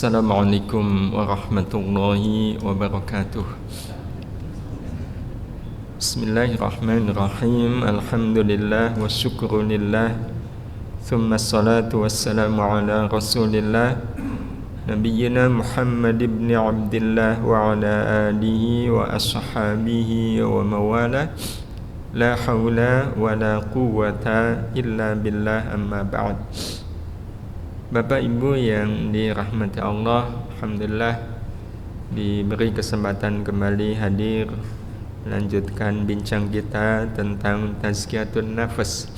Assalamualaikum warahmatullahi wabarakatuh. Bismillahirrahmanirrahim. Alhamdulillah wa syukrulillah. Thumma salatu wassalamu ala rasulillah Nabiyyina Muhammad ibn Abdillah wa ala alihi wa ashabihi wa mawala. La hawla wa la quwwata illa billah, amma ba'd. Bapak Ibu yang dirahmati Allah, alhamdulillah diberi kesempatan kembali hadir melanjutkan bincang kita tentang tazkiyatun nafas.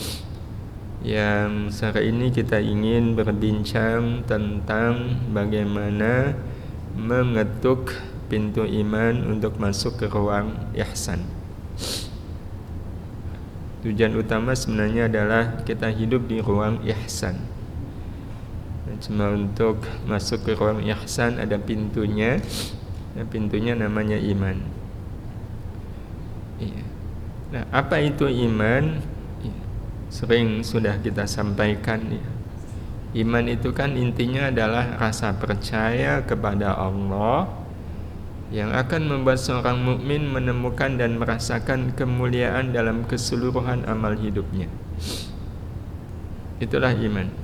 Yang sore ini kita ingin berbincang tentang bagaimana mengetuk pintu iman untuk masuk ke ruang ihsan. Tujuan utama sebenarnya adalah kita hidup di ruang ihsan. Cuma untuk masuk ke ruang ihsan ada pintunya. Pintunya namanya iman. Nah, apa itu iman? Sering sudah kita sampaikan. Iman itu kan intinya adalah rasa percaya kepada Allah yang akan membuat seorang mukmin menemukan dan merasakan kemuliaan dalam keseluruhan amal hidupnya. Itulah iman.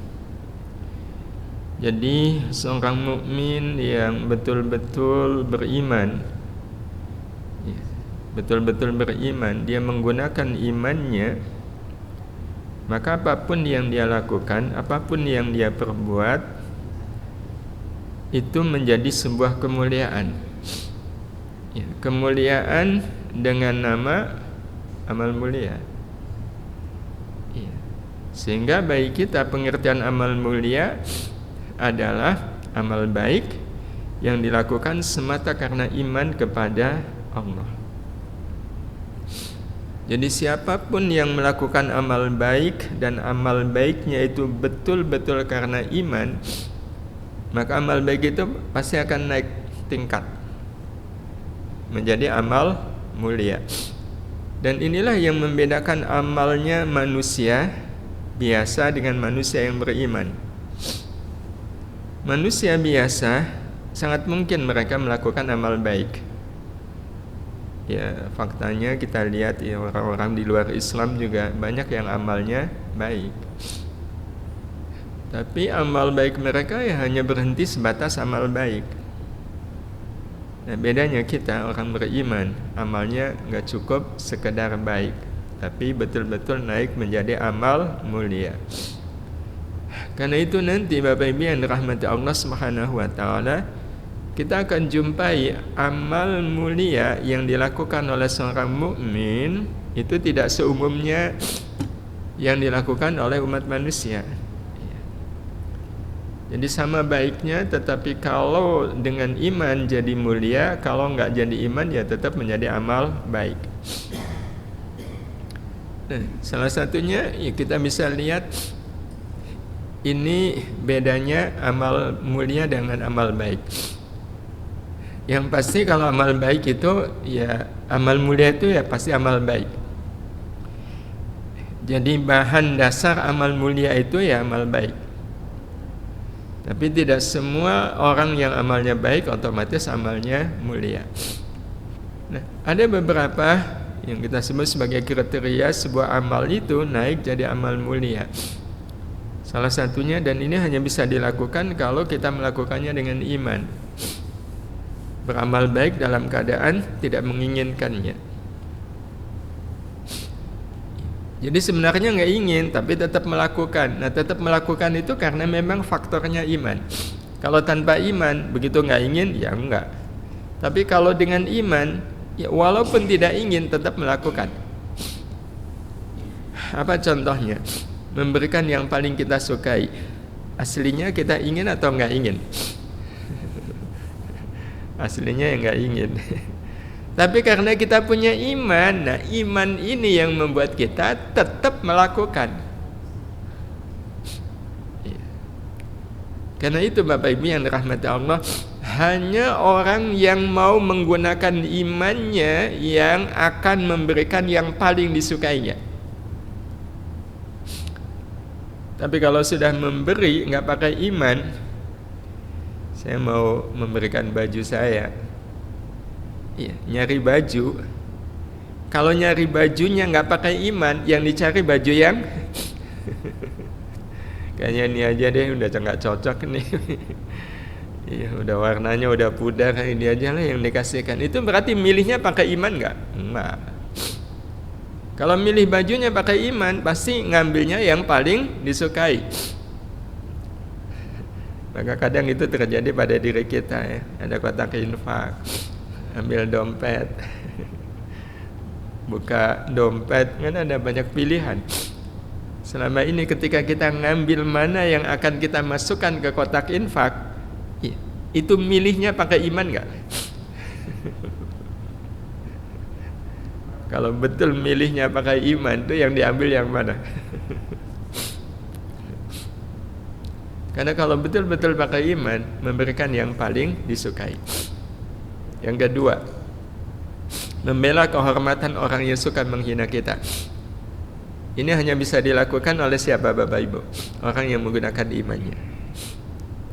Jadi seorang mukmin yang betul-betul beriman, dia menggunakan imannya, maka apapun yang dia lakukan, apapun yang dia perbuat, itu menjadi sebuah kemuliaan. Kemuliaan dengan nama amal mulia. Sehingga bagi kita pengertian amal mulia adalah amal baik yang dilakukan semata karena iman kepada Allah. Jadi siapapun yang melakukan amal baik dan amal baiknya itu betul-betul karena iman, maka amal baik itu pasti akan naik tingkat menjadi amal mulia. Dan inilah yang membedakan amalnya manusia biasa dengan manusia yang beriman. Manusia biasa sangat mungkin mereka melakukan amal baik. Faktanya kita lihat orang-orang di luar Islam juga banyak yang amalnya baik. Tapi amal baik mereka hanya berhenti sebatas amal baik. Nah, bedanya kita orang beriman, amalnya nggak cukup sekedar baik, tapi betul-betul naik menjadi amal mulia. Karena itu nanti Bapak Ibu yang dirahmati Allah Subhanahu wa taala, kita akan jumpai amal mulia yang dilakukan oleh seorang mukmin itu tidak seumumnya yang dilakukan oleh umat manusia. Jadi sama baiknya, tetapi kalau dengan iman jadi mulia, kalau enggak jadi iman ya tetap menjadi amal baik. Nah, salah satunya kita bisa lihat ini bedanya amal mulia dengan amal baik. Yang pasti kalau amal baik itu amal mulia itu pasti amal baik. Jadi bahan dasar amal mulia itu amal baik. Tapi tidak semua orang yang amalnya baik otomatis amalnya mulia. Nah, ada beberapa yang kita sebut sebagai kriteria sebuah amal itu naik jadi amal mulia. Salah satunya, dan ini hanya bisa dilakukan kalau kita melakukannya dengan iman, beramal baik dalam keadaan tidak menginginkannya. Jadi sebenarnya nggak ingin, tapi tetap melakukan. Nah, tetap melakukan itu karena memang faktornya iman. Kalau tanpa iman, begitu nggak ingin, ya enggak. Tapi kalau dengan iman, walaupun tidak ingin, tetap melakukan. Apa contohnya? Memberikan yang paling kita sukai. Aslinya kita ingin atau enggak ingin? Aslinya enggak ingin. Tapi karena kita punya iman, nah iman ini yang membuat kita tetap melakukan. Karena itu Bapak Ibu yang dirahmati Allah, hanya orang yang mau menggunakan imannya yang akan memberikan yang paling disukainya. Tapi kalau sudah memberi nggak pakai iman, Saya mau memberikan baju saya. Iya, nyari baju. Kalau nyari bajunya nggak pakai iman, yang dicari baju yang kayaknya ini aja deh, udah nggak cocok nih. Iya, udah warnanya udah pudar, ini aja lah yang dikasihkan. Itu berarti milihnya pakai iman nggak? Enggak. Kalau milih bajunya pakai iman, pasti ngambilnya yang paling disukai. Maka kadang itu terjadi pada diri kita ya. Ada kotak infak, ambil dompet, buka dompet, kan ada banyak pilihan. Selama ini ketika kita ngambil mana yang akan kita masukkan ke kotak infak, itu milihnya pakai iman nggak? Kalau betul milihnya pakai iman, itu yang diambil yang mana? Karena kalau betul-betul pakai iman, memberikan yang paling disukai. Yang kedua, membela kehormatan orang yang suka menghina kita. Ini hanya bisa dilakukan oleh siapa, Bapak Ibu? Orang yang menggunakan imannya.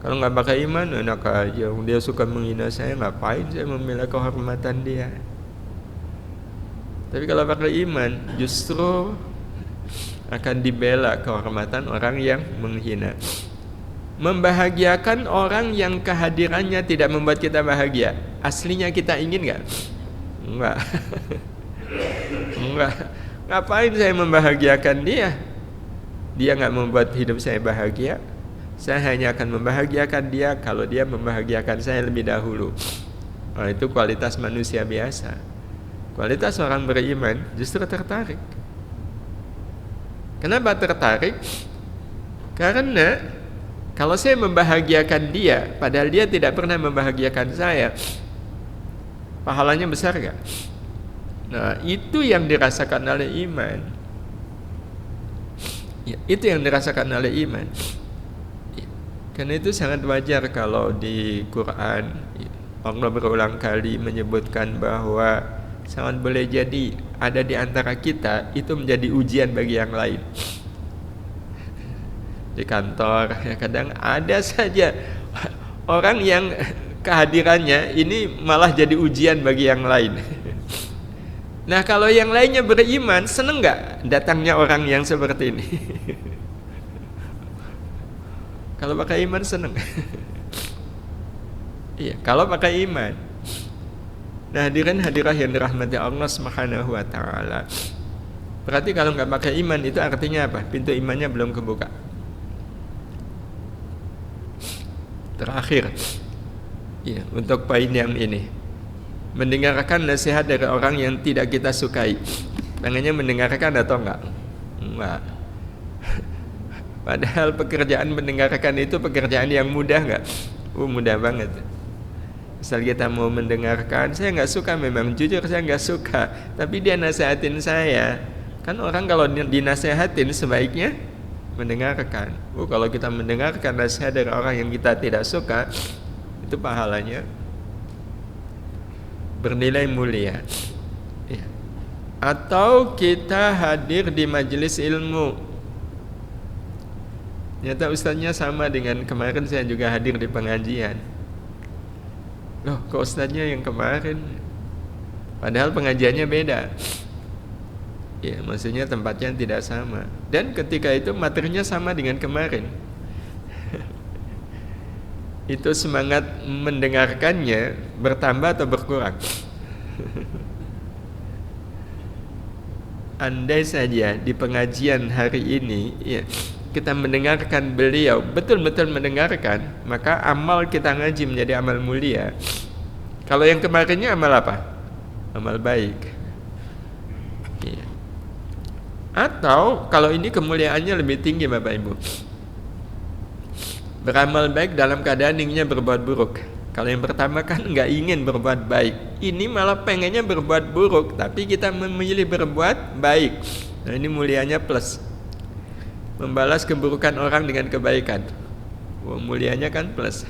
Kalau nggak pakai iman, enak aja. Dia suka menghina saya, ngapain saya membela kehormatan dia? Tapi kalau pakai iman, justru akan dibela kehormatan orang yang menghina. Membahagiakan orang yang kehadirannya tidak membuat kita bahagia. Aslinya kita ingin nggak? Enggak. Enggak. Ngapain saya membahagiakan dia? Dia nggak membuat hidup saya bahagia. Saya hanya akan membahagiakan dia kalau dia membahagiakan saya lebih dahulu. Oh, itu kualitas manusia biasa. Kualitas orang beriman justru tertarik. Kenapa tertarik? Karena kalau saya membahagiakan dia, padahal dia tidak pernah membahagiakan saya, pahalanya besar gak? Nah, itu yang dirasakan oleh iman. Ya, itu yang dirasakan oleh iman. Ya, karena itu sangat wajar kalau di Quran Allah berulang kali menyebutkan bahwa sangat boleh jadi ada di antara kita itu menjadi ujian bagi yang lain. Di kantor ya kadang ada saja orang yang kehadirannya ini malah jadi ujian bagi yang lain. Nah, kalau yang lainnya beriman, seneng nggak datangnya orang yang seperti ini? Kalau pakai iman seneng. Iya, kalau pakai iman. Nah, hadirin hadirah yang dirahmati Allah Subhanahu wa taala. Berarti kalau nggak pakai iman itu artinya apa? Pintu imannya belum kebuka. Terakhir, ya, untuk poin yang ini, mendengarkan nasihat dari orang yang tidak kita sukai. Pengennya mendengarkan atau enggak? Enggak. Padahal pekerjaan mendengarkan itu pekerjaan yang mudah enggak? Mudah banget. Misal kita mau mendengarkan, saya nggak suka, memang jujur saya nggak suka, tapi dia nasihatin saya. Kan orang kalau dinasehatin sebaiknya mendengarkan. Kalau kita mendengarkan nasihat dari orang yang kita tidak suka, itu pahalanya bernilai mulia. Ya. Atau kita hadir di majelis ilmu. Nyata ustaznya sama dengan kemarin saya juga hadir di pengajian. Loh, kok ustaznya yang kemarin? Padahal pengajiannya beda. Ya, maksudnya tempatnya tidak sama. Dan ketika itu materinya sama dengan kemarin. Itu semangat mendengarkannya bertambah atau berkurang? Andai saja di pengajian hari ini ya, kita mendengarkan beliau, betul-betul mendengarkan, maka amal kita ngaji menjadi amal mulia. Kalau yang kemarinnya amal apa? Amal baik. Ya. Atau kalau ini kemuliaannya lebih tinggi Bapak Ibu, beramal baik dalam keadaan inginnya berbuat buruk. Kalau yang pertama kan nggak ingin berbuat baik, ini malah pengennya berbuat buruk, tapi kita memilih berbuat baik. Nah, ini mulianya plus. Membalas keburukan orang dengan kebaikan. Mulianya kan plus.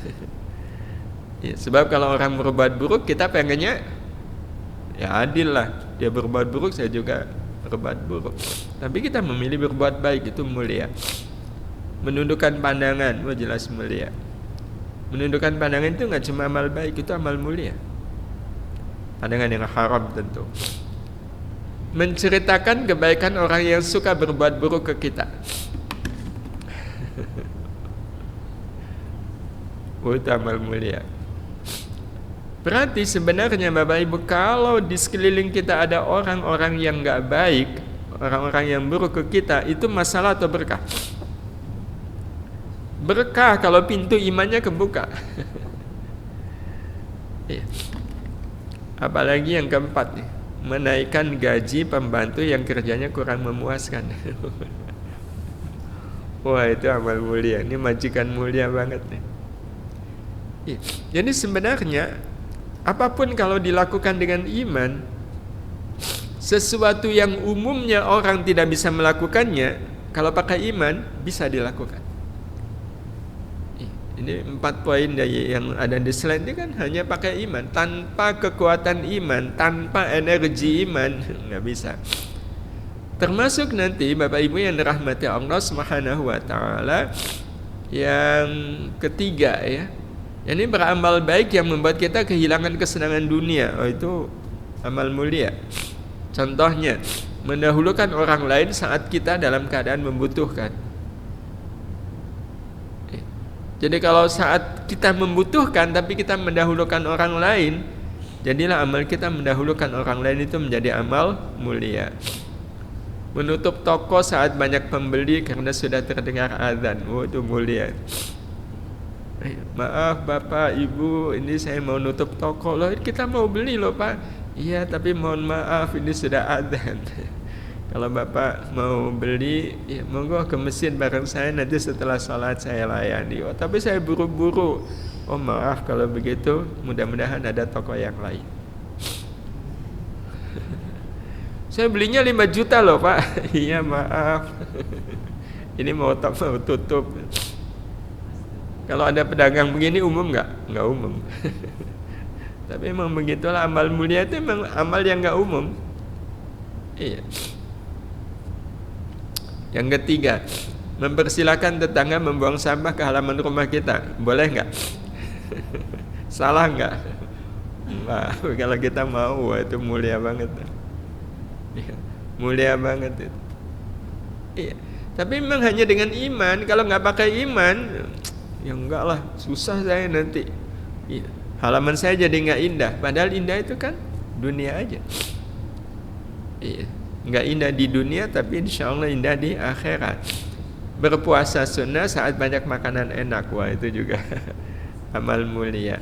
Ya, sebab kalau orang berbuat buruk, kita pengennya ya adil lah. Dia berbuat buruk, saya juga berbuat buruk. Tapi kita memilih berbuat baik, itu mulia. Menundukkan pandangan, jelas mulia. Menundukkan pandangan itu nggak cuma amal baik, itu amal mulia. Pandangan yang haram tentu. Menceritakan kebaikan orang yang suka berbuat buruk ke kita. Itu amal mulia. Berarti sebenarnya Bapak Ibu, kalau di sekeliling kita ada orang-orang yang nggak baik, orang-orang yang buruk ke kita, itu masalah atau berkah? Berkah kalau pintu imannya kebuka. Apalagi yang keempat nih, menaikkan gaji pembantu yang kerjanya kurang memuaskan. Wah, itu amal mulia. Ini majikan mulia banget nih. Jadi sebenarnya apapun kalau dilakukan dengan iman, sesuatu yang umumnya orang tidak bisa melakukannya, kalau pakai iman bisa dilakukan. Ini 4 poin yang ada di slide ini kan hanya pakai iman. Tanpa kekuatan iman, tanpa energi iman, nggak bisa. Termasuk nanti Bapak Ibu yang dirahmati Allah Subhanahu wa Ta'ala, yang ketiga ya, ini beramal baik yang membuat kita kehilangan kesenangan dunia. Oh, itu amal mulia. Contohnya, mendahulukan orang lain saat kita dalam keadaan membutuhkan. Jadi kalau saat kita membutuhkan tapi kita mendahulukan orang lain, jadilah amal kita mendahulukan orang lain itu menjadi amal mulia. Menutup toko saat banyak pembeli karena sudah terdengar azan. Oh, itu mulia. Maaf Bapak, Ibu, ini saya mau nutup toko. Loh, kita mau beli loh Pak. Iya, tapi mohon maaf ini sudah azan. Kalau Bapak mau beli, ya monggo ke mesin bareng saya, nanti setelah sholat saya layani. Oh, tapi saya buru-buru. Oh maaf kalau begitu, mudah-mudahan ada toko yang lain. Saya belinya 5 juta loh Pak. Iya maaf. Ini mau tutup. Kalau ada pedagang begini umum nggak? Nggak umum. Tapi memang begitulah, amal mulia itu memang amal yang nggak umum. Iya. Yang ketiga, mempersilahkan tetangga membuang sampah ke halaman rumah kita. Boleh nggak? Salah nggak? Nah, kalau kita mau, itu mulia banget. Ya, mulia banget itu. Iya. Tapi memang hanya dengan iman. Kalau nggak pakai iman, ya enggak lah, susah saya nanti. Iya. Halaman saya jadi nggak indah. Padahal indah itu kan dunia aja. Iya. Nggak indah di dunia, tapi insya Allah indah di akhirat. Berpuasa sunnah saat banyak makanan enak. Wah, itu juga amal mulia.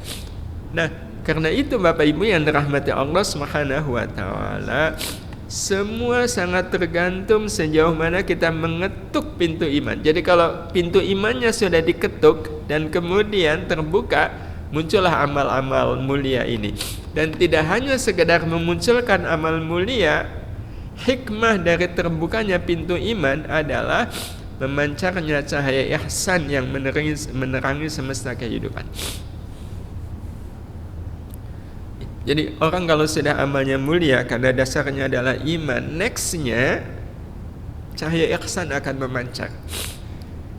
Nah, karena itu Bapak Ibu yang dirahmati Allah Subhanahu wa Ta'ala, semua sangat tergantung sejauh mana kita mengetuk pintu iman. Jadi kalau pintu imannya sudah diketuk dan kemudian terbuka, muncullah amal-amal mulia ini. Dan tidak hanya sekedar memunculkan amal mulia, hikmah dari terbukanya pintu iman adalah memancarnya cahaya ihsan yang menerangi semesta kehidupan. Jadi orang kalau sudah amalnya mulia karena dasarnya adalah iman, nextnya cahaya ihsan akan memancar.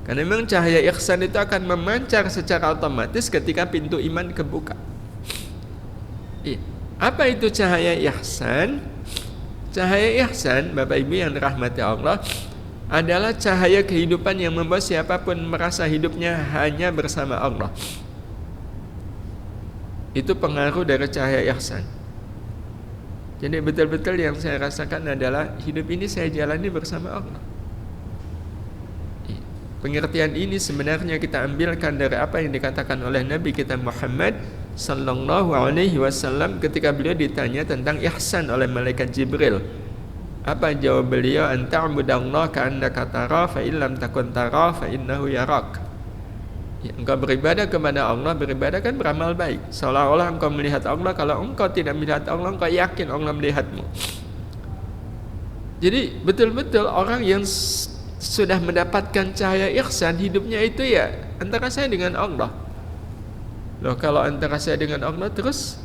Karena memang cahaya ihsan itu akan memancar secara otomatis ketika pintu iman kebuka. Apa itu cahaya ihsan? Cahaya ihsan, Bapak Ibu yang dirahmati Allah, adalah cahaya kehidupan yang membuat siapapun merasa hidupnya hanya bersama Allah. Itu pengaruh dari cahaya ihsan. Jadi betul-betul yang saya rasakan adalah hidup ini saya jalani bersama Allah. Pengertian ini sebenarnya kita ambilkan dari apa yang dikatakan oleh Nabi kita Muhammad sallallahu alaihi wasallam ketika beliau ditanya tentang ihsan oleh malaikat Jibril. Apa jawab beliau? Anta'budallaha ka'annaka tara fa illam takun tara fa innahu yarak. Engkau beribadah kepada Allah, beribadah kan beramal baik. Seolah-olah engkau melihat Allah, kalau engkau tidak melihat Allah, engkau yakin Allah melihatmu. Jadi betul-betul orang yang sudah mendapatkan cahaya ihsan, hidupnya itu ya antara saya dengan Allah. Loh, kalau antara saya dengan Allah, terus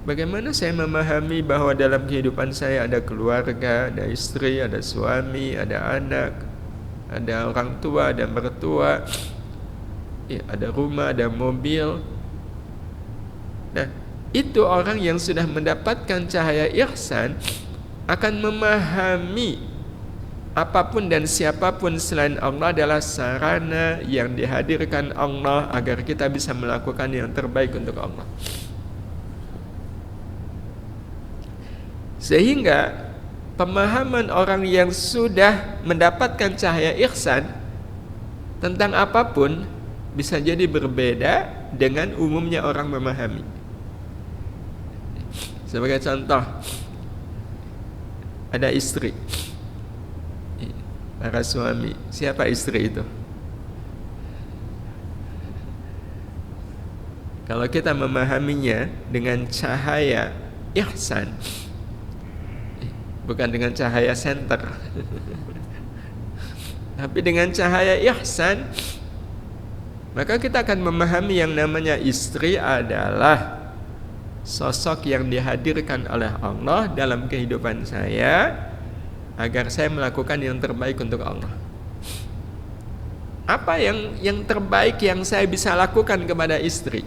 bagaimana saya memahami bahwa dalam kehidupan saya ada keluarga, ada istri, ada suami, ada anak, ada orang tua, ada mertua. ada rumah, ada mobil. Nah, itu orang yang sudah mendapatkan cahaya ihsan akan memahami apapun dan siapapun selain Allah adalah sarana yang dihadirkan Allah agar kita bisa melakukan yang terbaik untuk Allah. Sehingga pemahaman orang yang sudah mendapatkan cahaya ihsan tentang apapun bisa jadi berbeda dengan umumnya orang memahami. Sebagai contoh, ada istri, para suami. Siapa istri itu? Kalau kita memahaminya dengan cahaya ihsan, bukan dengan cahaya senter, tapi dengan cahaya ihsan, maka kita akan memahami yang namanya istri adalah sosok yang dihadirkan oleh Allah dalam kehidupan saya agar saya melakukan yang terbaik untuk Allah. Apa yang terbaik yang saya bisa lakukan kepada istri?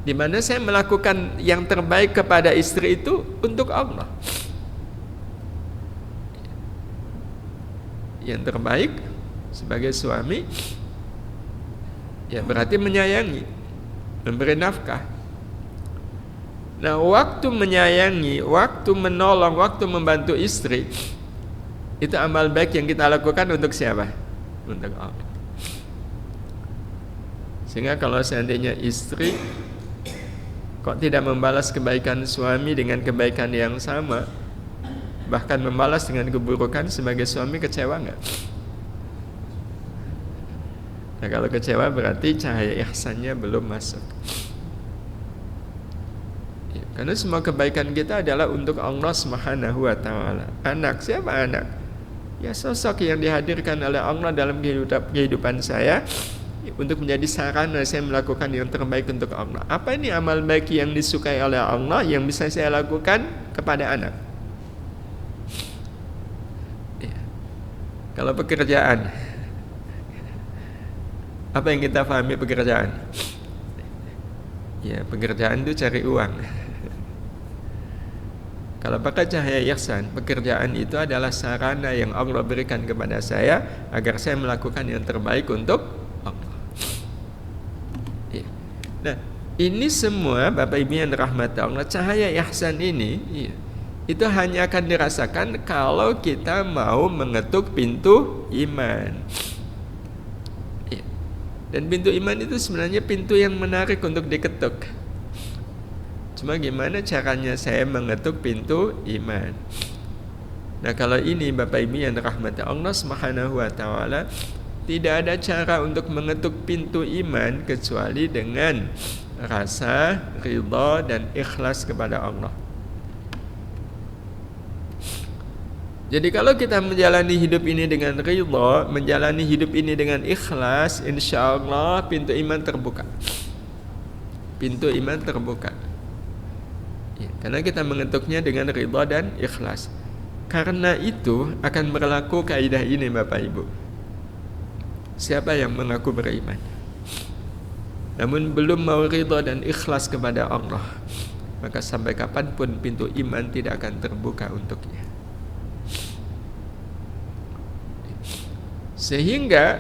Di mana saya melakukan yang terbaik kepada istri itu untuk Allah. Yang terbaik sebagai suami ya berarti menyayangi, memberi nafkah. Nah, waktu menyayangi, waktu menolong, waktu membantu istri, itu amal baik yang kita lakukan untuk siapa? Untuk Allah. Sehingga kalau seandainya istri kok tidak membalas kebaikan suami dengan kebaikan yang sama, bahkan membalas dengan keburukan, sebagai suami kecewa nggak? Nah, kalau kecewa berarti cahaya ihsannya belum masuk. Karena semua kebaikan kita adalah untuk Allah Subhanahu wa ta'ala. Anak, siapa anak? Ya sosok yang dihadirkan oleh Allah dalam kehidupan saya untuk menjadi sarana saya melakukan yang terbaik untuk Allah. Apa ini amal baik yang disukai oleh Allah yang bisa saya lakukan kepada anak? Ya. Kalau pekerjaan, apa yang kita pahami pekerjaan? Ya, pekerjaan itu cari uang. Kalau pakai cahaya ihsan, pekerjaan itu adalah sarana yang Allah berikan kepada saya agar saya melakukan yang terbaik untuk Allah. Ya. Nah, ini semua Bapak Ibu yang dirahmati Allah, cahaya ihsan ini itu hanya akan dirasakan kalau kita mau mengetuk pintu iman. Ya. Dan pintu iman itu sebenarnya pintu yang menarik untuk diketuk. Cuma gimana caranya saya mengetuk pintu iman? Nah, kalau ini Bapak Ibu yang dirahmati Allah Subhanahu wa ta'ala, tidak ada cara untuk mengetuk pintu iman kecuali dengan rasa ridha dan ikhlas kepada Allah. Jadi kalau kita menjalani hidup ini dengan ridha, menjalani hidup ini dengan ikhlas, insya Allah pintu iman terbuka. Pintu iman terbuka. Ya, karena kita mengetuknya dengan ridha dan ikhlas. Karena itu akan berlaku kaidah ini Bapak Ibu. Siapa yang mengaku beriman namun belum mau ridha dan ikhlas kepada Allah, maka sampai kapanpun pintu iman tidak akan terbuka untuknya. Sehingga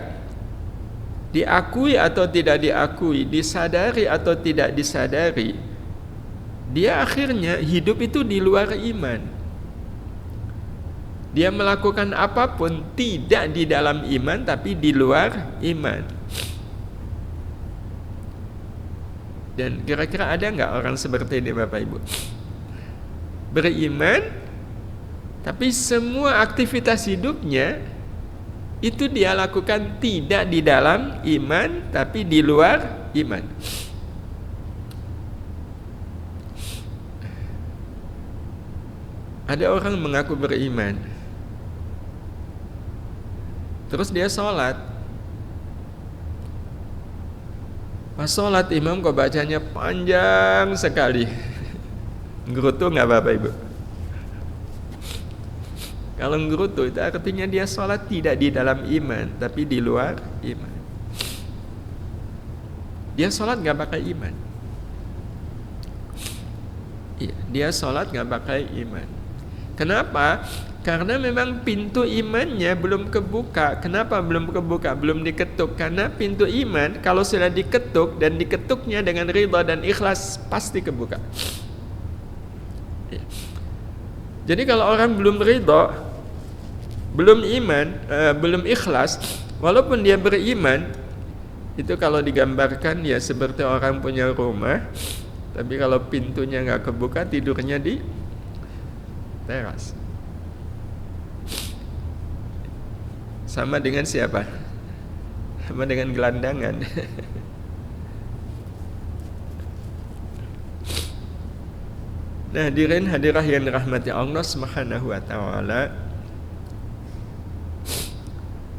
diakui atau tidak diakui, disadari atau tidak disadari, dia akhirnya hidup itu di luar iman. Dia melakukan apapun tidak di dalam iman tapi di luar iman. Dan kira-kira ada nggak orang seperti ini Bapak Ibu? Beriman tapi semua aktivitas hidupnya itu dia lakukan tidak di dalam iman tapi di luar iman. Ada orang mengaku beriman, terus dia sholat. Pas sholat imam kok bacanya panjang sekali. Ngerutu nggak Bapak Ibu? Kalau ngerutu itu artinya dia sholat tidak di dalam iman tapi di luar iman. dia sholat nggak pakai iman. Iya, dia sholat nggak pakai iman. Kenapa? Karena memang pintu imannya belum kebuka. Kenapa belum kebuka? Belum diketuk. Karena pintu iman kalau sudah diketuk dan diketuknya dengan ridha dan ikhlas pasti kebuka. Iya. Jadi kalau orang belum ridha, belum iman, belum ikhlas, walaupun dia beriman, itu kalau digambarkan ya seperti orang punya rumah, tapi kalau pintunya nggak kebuka, tidurnya di teras. Sama dengan siapa? Sama dengan gelandangan. Nah, hadirin hadirah yang dirahmati Allah Subhanahu wa taala.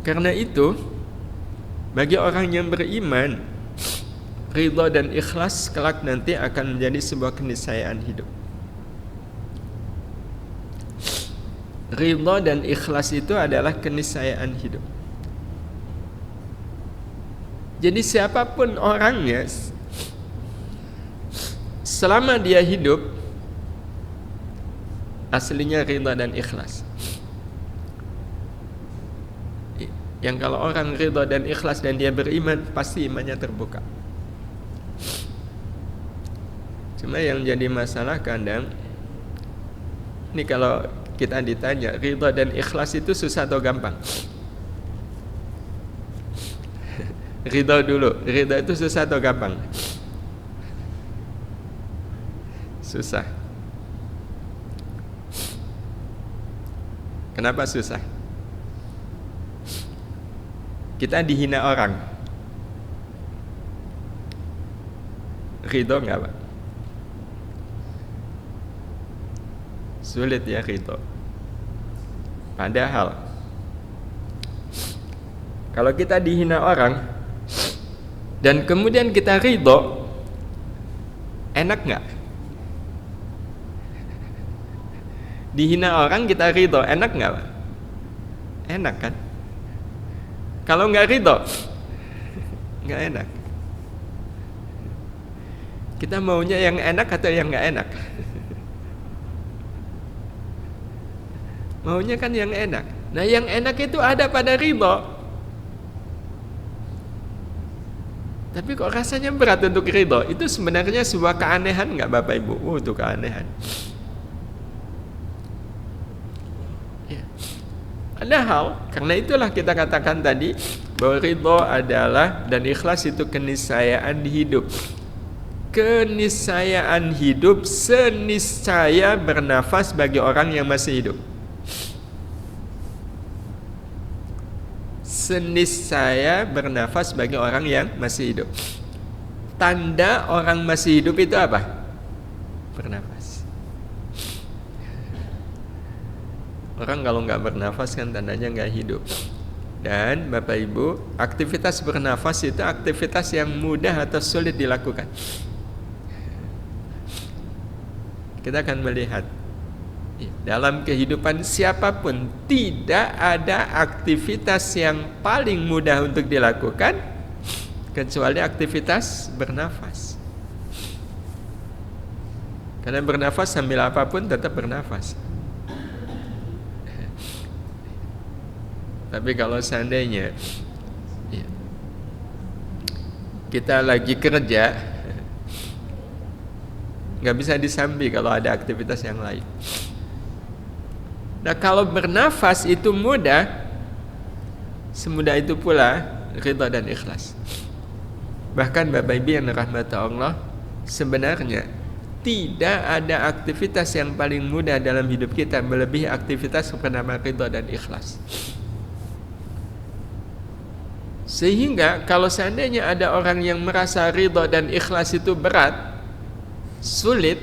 Karena itu, bagi orang yang beriman, ridha dan ikhlas kelak nanti akan menjadi sebuah keniscayaan hidup. Ridha dan ikhlas itu adalah keniscayaan hidup. Jadi siapapun orangnya, selama dia hidup, aslinya ridha dan ikhlas. Yang kalau orang ridha dan ikhlas dan dia beriman, pasti imannya terbuka. Cuma yang jadi masalah kadang, ini kalau kita ditanya ridha dan ikhlas itu susah atau gampang? Ridha dulu, ridha itu susah atau gampang? Susah. Kenapa susah? Kita dihina orang, ridha nggak Pak? Sulit ya ridha. Padahal kalau kita dihina orang dan kemudian kita ridha, enak nggak? Dihina orang kita ridha, enak nggak Pak? Enak kan? Kalau nggak ridha, nggak enak. Kita maunya yang enak atau yang nggak enak? Maunya kan yang enak. Nah, yang enak itu ada pada ridha. Tapi kok rasanya berat untuk ridha? Itu sebenarnya sebuah keanehan nggak Bapak Ibu? Itu keanehan. Ya. Padahal karena itulah kita katakan tadi bahwa ridha adalah dan ikhlas itu keniscayaan hidup. Keniscayaan hidup seniscaya bernafas bagi orang yang masih hidup. Seniscaya bernafas bagi orang yang masih hidup. Tanda orang masih hidup itu apa? Bernafas. Orang kalau nggak bernafas kan tandanya nggak hidup. Dan Bapak Ibu, aktivitas bernafas itu aktivitas yang mudah atau sulit dilakukan. Kita akan melihat dalam kehidupan siapapun tidak ada aktivitas yang paling mudah untuk dilakukan kecuali aktivitas bernafas. Karena bernafas sambil apapun tetap bernafas. Tapi kalau seandainya kita lagi kerja, nggak bisa disambi kalau ada aktivitas yang lain. Nah, kalau bernafas itu mudah, semudah itu pula ridha dan ikhlas. Bahkan Bapak Ibu yang dirahmati Allah, sebenarnya tidak ada aktivitas yang paling mudah dalam hidup kita melebihi aktivitas bernama ridha dan ikhlas. Sehingga kalau seandainya ada orang yang merasa ridha dan ikhlas itu berat, sulit,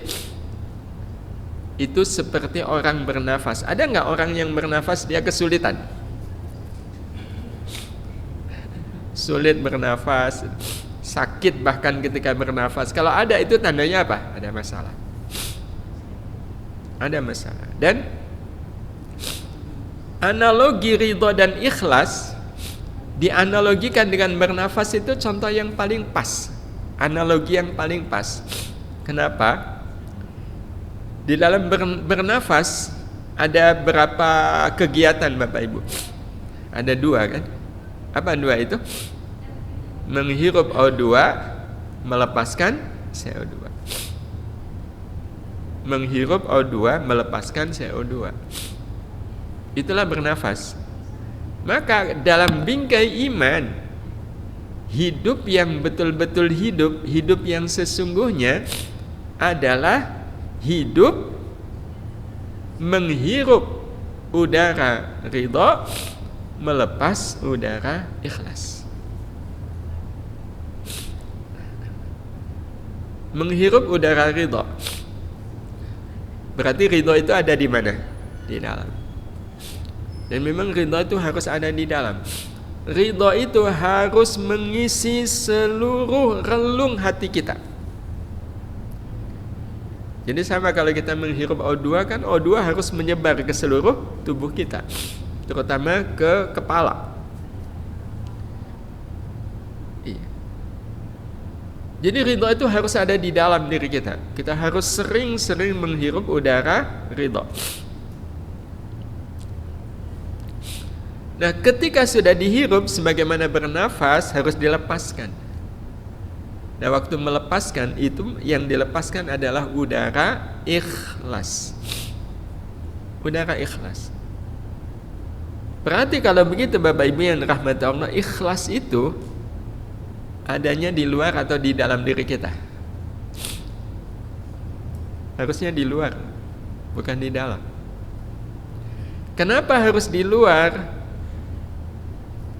itu seperti orang bernafas. Ada nggak orang yang bernafas dia kesulitan? Sulit bernafas, sakit bahkan ketika bernafas. Kalau ada itu tandanya apa? Ada masalah. Ada masalah. Dan analogi ridha dan ikhlas dianalogikan dengan bernafas itu contoh yang paling pas. analogi yang paling pas. Kenapa? Di dalam bernafas ada berapa kegiatan Bapak Ibu? Ada 2 kan? Apa 2 itu? Menghirup O2, melepaskan CO2. Menghirup O2, melepaskan CO2. Itulah bernafas. Maka dalam bingkai iman, hidup yang betul-betul hidup yang sesungguhnya adalah hidup menghirup udara ridha, melepas udara ikhlas. Menghirup udara ridha. Berarti ridha itu ada di mana? Di dalam. Dan memang ridha itu harus ada di dalam. Ridha itu harus mengisi seluruh relung hati kita. Jadi sama kalau kita menghirup O2 kan, O2 harus menyebar ke seluruh tubuh kita, terutama ke kepala. Iya. Jadi ridha itu harus ada di dalam diri kita. Kita harus sering-sering menghirup udara ridha. Nah, ketika sudah dihirup, sebagaimana bernafas, harus dilepaskan. Nah, waktu melepaskan itu yang dilepaskan adalah udara ikhlas. Udara ikhlas. Berarti kalau begitu Bapak Ibu yang rahmati Allah, ikhlas itu adanya di luar atau di dalam diri kita? Harusnya di luar, bukan di dalam. Kenapa harus di luar?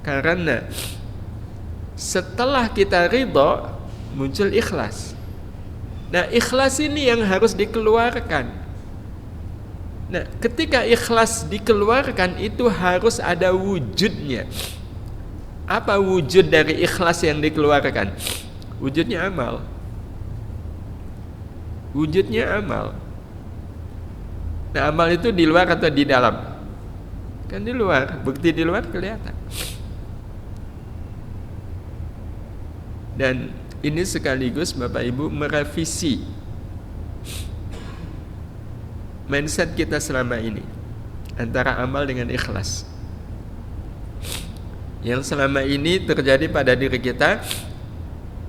Karena setelah kita ridha muncul ikhlas. Nah, ikhlas ini yang harus dikeluarkan. Nah, ketika ikhlas dikeluarkan itu harus ada wujudnya. Apa wujud dari ikhlas yang dikeluarkan? Wujudnya amal. Wujudnya amal. Nah, amal itu di luar atau di dalam? Kan di luar, bukti di luar kelihatan. Dan ini sekaligus Bapak Ibu merevisi mindset kita selama ini antara amal dengan ikhlas. Yang selama ini terjadi pada diri kita,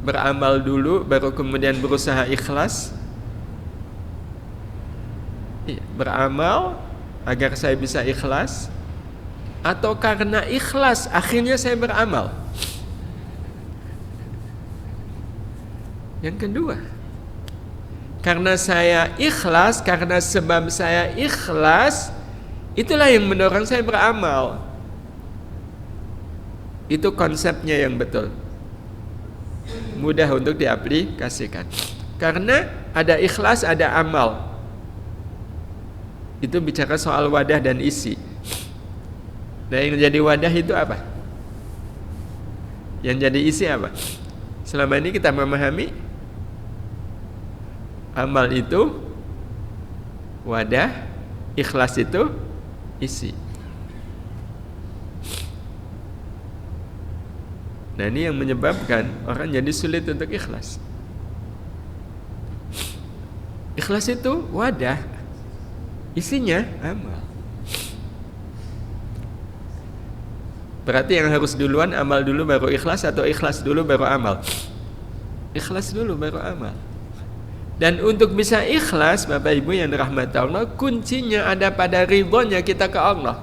beramal dulu baru kemudian berusaha ikhlas. Beramal agar saya bisa ikhlas, atau karena ikhlas akhirnya saya beramal. Yang kedua, karena saya ikhlas, karena sebab saya ikhlas, itulah yang mendorong saya beramal. Itu konsepnya yang betul, mudah untuk diaplikasikan. Karena ada ikhlas, ada amal. Itu bicara soal wadah dan isi. Nah, yang jadi wadah itu apa? Yang jadi isi apa? Selama ini kita memahami amal itu wadah, ikhlas itu isi. Nah, ini yang menyebabkan orang jadi sulit untuk ikhlas. Ikhlas itu wadah, isinya amal. Berarti yang harus duluan amal dulu baru ikhlas, atau ikhlas dulu baru amal? Ikhlas dulu baru amal. Dan untuk bisa ikhlas, Bapak Ibu yang dirahmati Allah, kuncinya ada pada ridhonya kita ke Allah.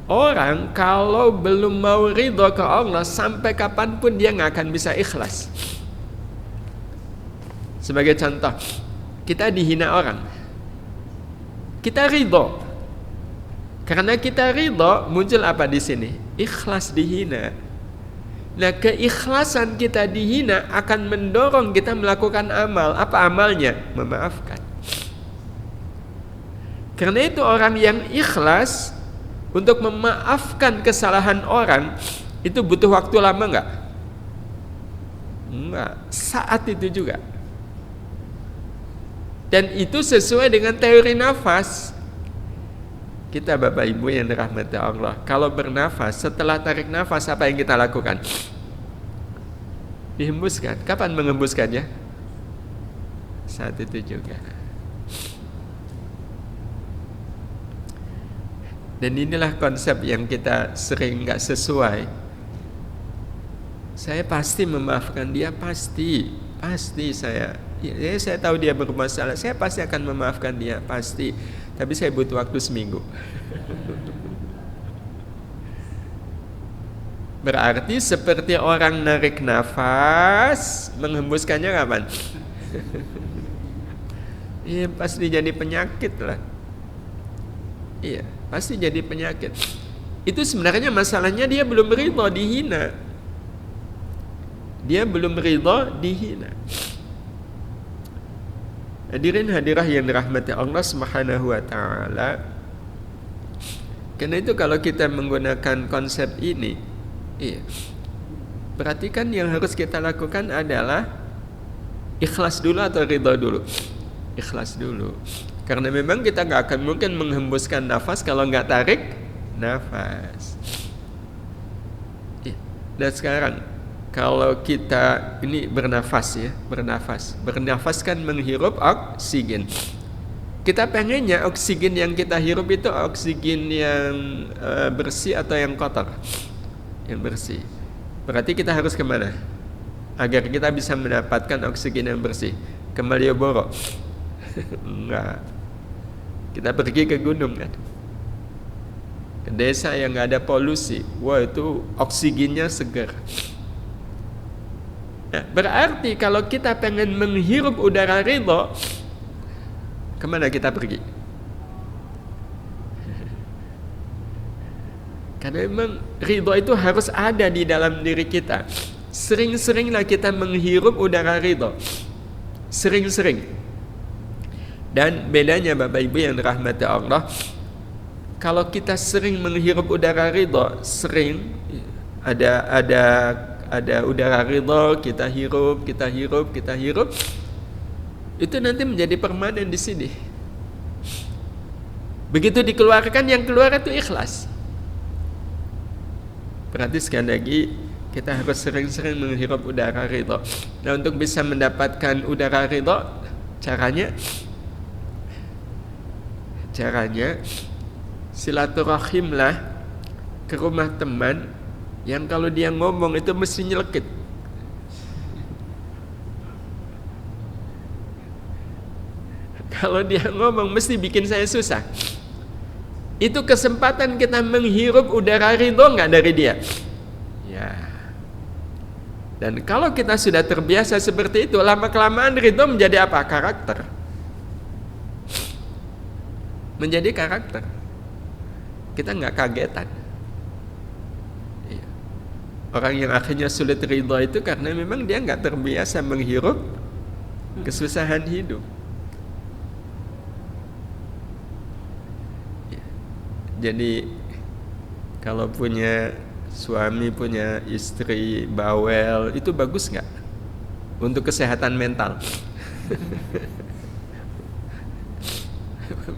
Orang kalau belum mau ridho ke Allah, sampai kapanpun dia nggak akan bisa ikhlas. Sebagai contoh, kita dihina orang, kita ridho. Karena kita ridho, muncul apa di sini? Ikhlas dihina. Nah, keikhlasan kita dihina akan mendorong kita melakukan amal. Apa amalnya? Memaafkan. Karena itu orang yang ikhlas untuk memaafkan kesalahan orang itu butuh waktu lama enggak? Enggak, saat itu juga. Dan itu sesuai dengan teori nafas. Kita Bapak Ibu yang dirahmati Allah, kalau bernafas, setelah tarik nafas apa yang kita lakukan? dihembuskan. Kapan mengembuskannya? Saat itu juga. Dan inilah konsep yang kita sering nggak sesuai. Saya pasti memaafkan dia, pasti saya. Ya, saya tahu dia bermasalah, saya pasti akan memaafkan dia, pasti. Tapi saya butuh waktu seminggu. Berarti seperti orang narik nafas, menghembuskannya kapan? Iya, pasti jadi penyakit lah. Iya, pasti jadi penyakit. Itu sebenarnya masalahnya dia belum ridho dihina. Dia belum ridho dihina. Hadirin hadirah yang dirahmati Allah Subhanahu wa taala. Karena itu kalau kita menggunakan konsep ini, perhatikan yang harus kita lakukan adalah ikhlas dulu atau ridho dulu. Ikhlas dulu. Karena memang kita nggak akan mungkin menghembuskan nafas kalau nggak tarik nafas. Dan sekarang kalau kita ini bernafas ya, bernafas kan menghirup oksigen. Kita pengennya oksigen yang kita hirup itu oksigen yang bersih atau yang kotor? Yang bersih. Berarti kita harus kemana? Agar kita bisa mendapatkan oksigen yang bersih. Ke Malioboro? Enggak. Kita pergi ke gunung kan? Ke desa yang nggak ada polusi. Wah, itu oksigennya segar. Nah, berarti kalau kita pengen menghirup udara ridho, kemana kita pergi? Karena memang ridho itu harus ada di dalam diri kita. Sering-seringlah kita menghirup udara ridho. Sering-sering. Dan bedanya Bapak Ibu yang dirahmati Allah, kalau kita sering menghirup udara ridho, sering ada udara ridho, kita hirup, itu nanti menjadi permanen di sini. Begitu dikeluarkan, yang keluar itu ikhlas. Berarti sekali lagi kita harus sering-sering menghirup udara ridho. Nah, untuk bisa mendapatkan udara ridho, caranya silaturahimlah ke rumah teman yang kalau dia ngomong itu mesti nyelekit. Kalau dia ngomong mesti bikin saya susah. Itu kesempatan kita menghirup udara ridho nggak dari dia? Ya. Dan kalau kita sudah terbiasa seperti itu, lama-kelamaan ridho menjadi apa? Karakter. Menjadi karakter. Kita nggak kagetan. Orang yang akhirnya sulit ridho itu karena memang dia nggak terbiasa menghirup kesusahan hidup. Jadi kalau punya suami, punya istri bawel, itu bagus nggak untuk kesehatan mental?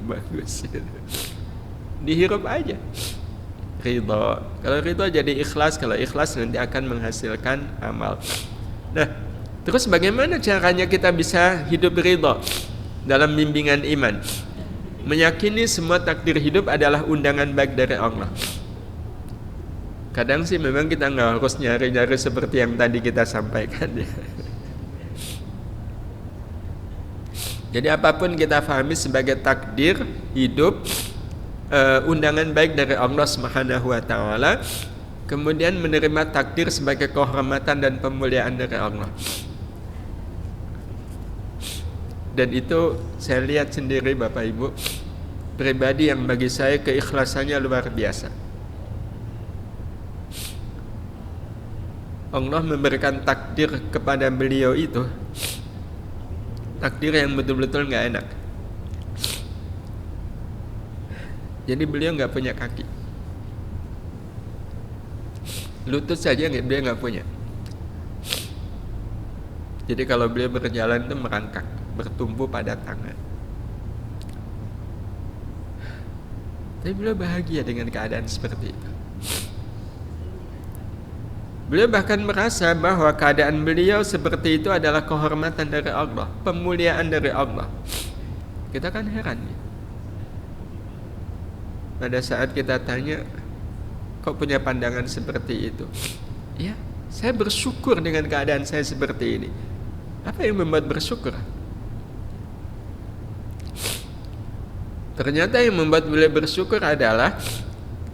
Bagus. Dihirup aja ridho. Kalau ridho jadi ikhlas, kalau ikhlas nanti akan menghasilkan amal. Nah, terus bagaimana caranya kita bisa hidup ridho dalam bimbingan iman? Meyakini semua takdir hidup adalah undangan baik dari Allah. Kadang sih memang kita nggak harus nyari-nyari seperti yang tadi kita sampaikan ya. Jadi apapun kita pahami sebagai takdir hidup, undangan baik dari Allah Subhanahu wa taala, kemudian menerima takdir sebagai kehormatan dan pemuliaan dari Allah. Dan itu saya lihat sendiri Bapak Ibu, pribadi yang bagi saya keikhlasannya luar biasa. Allah memberikan takdir kepada beliau itu, takdir yang betul-betul gak enak. Jadi beliau gak punya kaki, lutut saja beliau gak punya. Jadi kalau beliau berjalan itu merangkak, bertumpu pada tangan. Tapi beliau bahagia dengan keadaan seperti itu. Beliau bahkan merasa bahwa keadaan beliau seperti itu adalah kehormatan dari Allah, pemuliaan dari Allah. Kita kan heran ya. Pada saat kita tanya, kok punya pandangan seperti itu? Ya, saya bersyukur dengan keadaan saya seperti ini. Apa yang membuat bersyukur? Ternyata yang membuat beliau bersyukur adalah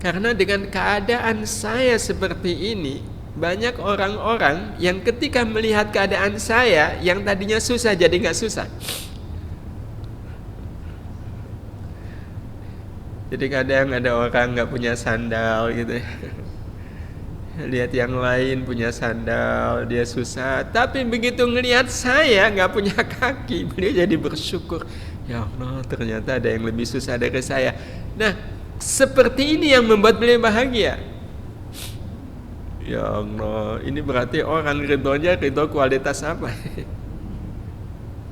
karena dengan keadaan saya seperti ini, banyak orang-orang yang ketika melihat keadaan saya yang tadinya susah jadi nggak susah. Jadi kadang ada orang nggak punya sandal gitu ya. Lihat yang lain punya sandal, dia susah. Tapi begitu ngelihat saya nggak punya kaki, beliau jadi bersyukur. Ya Allah, ternyata ada yang lebih susah dari saya. Nah, seperti ini yang membuat beliau bahagia. Ya Allah, ini berarti orang ridhonya ridho kualitas apa?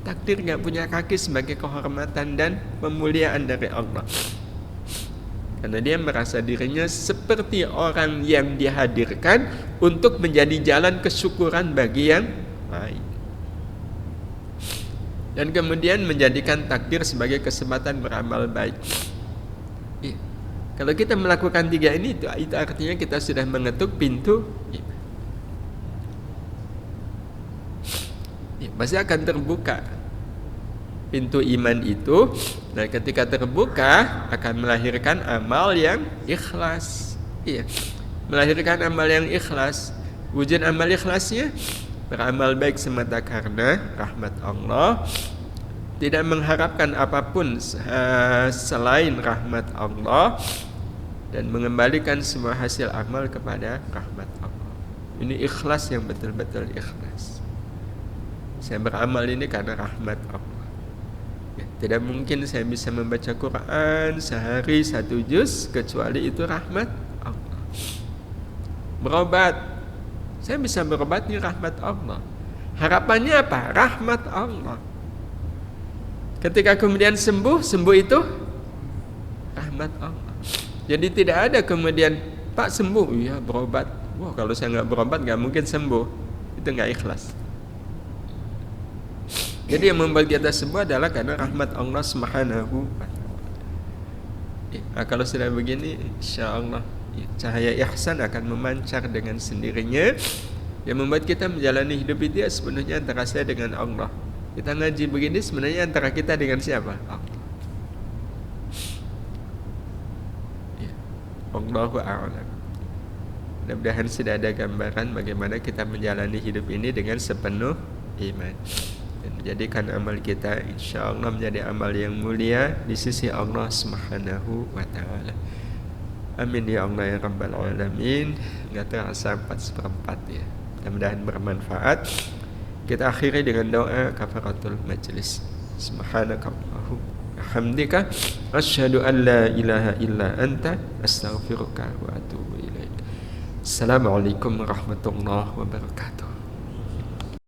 Takdir nggak punya kaki sebagai kehormatan dan pemuliaan dari Allah. Karena dia merasa dirinya seperti orang yang dihadirkan untuk menjadi jalan kesyukuran bagi yang lain. Dan kemudian menjadikan takdir sebagai kesempatan beramal baik. Ya. Kalau kita melakukan tiga ini, itu artinya kita sudah mengetuk pintu iman. Ya, pasti akan terbuka pintu iman itu. Nah, ketika terbuka akan melahirkan amal yang ikhlas. Iya, melahirkan amal yang ikhlas. Wujud amal ikhlasnya beramal baik semata karena rahmat Allah, tidak mengharapkan apapun selain rahmat Allah, dan mengembalikan semua hasil amal kepada rahmat Allah. Ini ikhlas yang betul-betul ikhlas. Saya beramal ini karena rahmat Allah. Tidak mungkin saya bisa membaca Quran sehari 1 juz kecuali itu rahmat Allah. Berobat, saya bisa berobat ini rahmat Allah. Harapannya apa? Rahmat Allah. Ketika kemudian sembuh itu rahmat Allah. Jadi tidak ada kemudian, Pak sembuh, iya berobat. Wah, kalau saya nggak berobat nggak mungkin sembuh. Itu nggak ikhlas. Jadi yang membuat kita sembuh adalah karena rahmat Allah Subhanahu wa ta'ala. Nah, kalau sudah begini, insyaallah cahaya ihsan akan memancar dengan sendirinya, yang membuat kita menjalani hidup itu ya sepenuhnya antara saya dengan Allah. Kita ngaji begini sebenarnya antara kita dengan siapa? Allah. Ya. Allahu a'lam. Mudah-mudahan sudah ada gambaran bagaimana kita menjalani hidup ini dengan sepenuh iman. Menjadikan amal kita insyaallah menjadi amal yang mulia di sisi Allah Subhanahu wa ta'ala. Amin ya Allah ya Rabbal Alamin. Enggak terasa 4/4 ya. Mudah-mudahan bermanfaat. Kita akhiri dengan doa kafaratul majlis. Subhanakallahumma hamdika asyhadu an la ilaha illa anta astaghfiruka wa atubu ilaik. Assalamualaikum warahmatullahi wabarakatuh.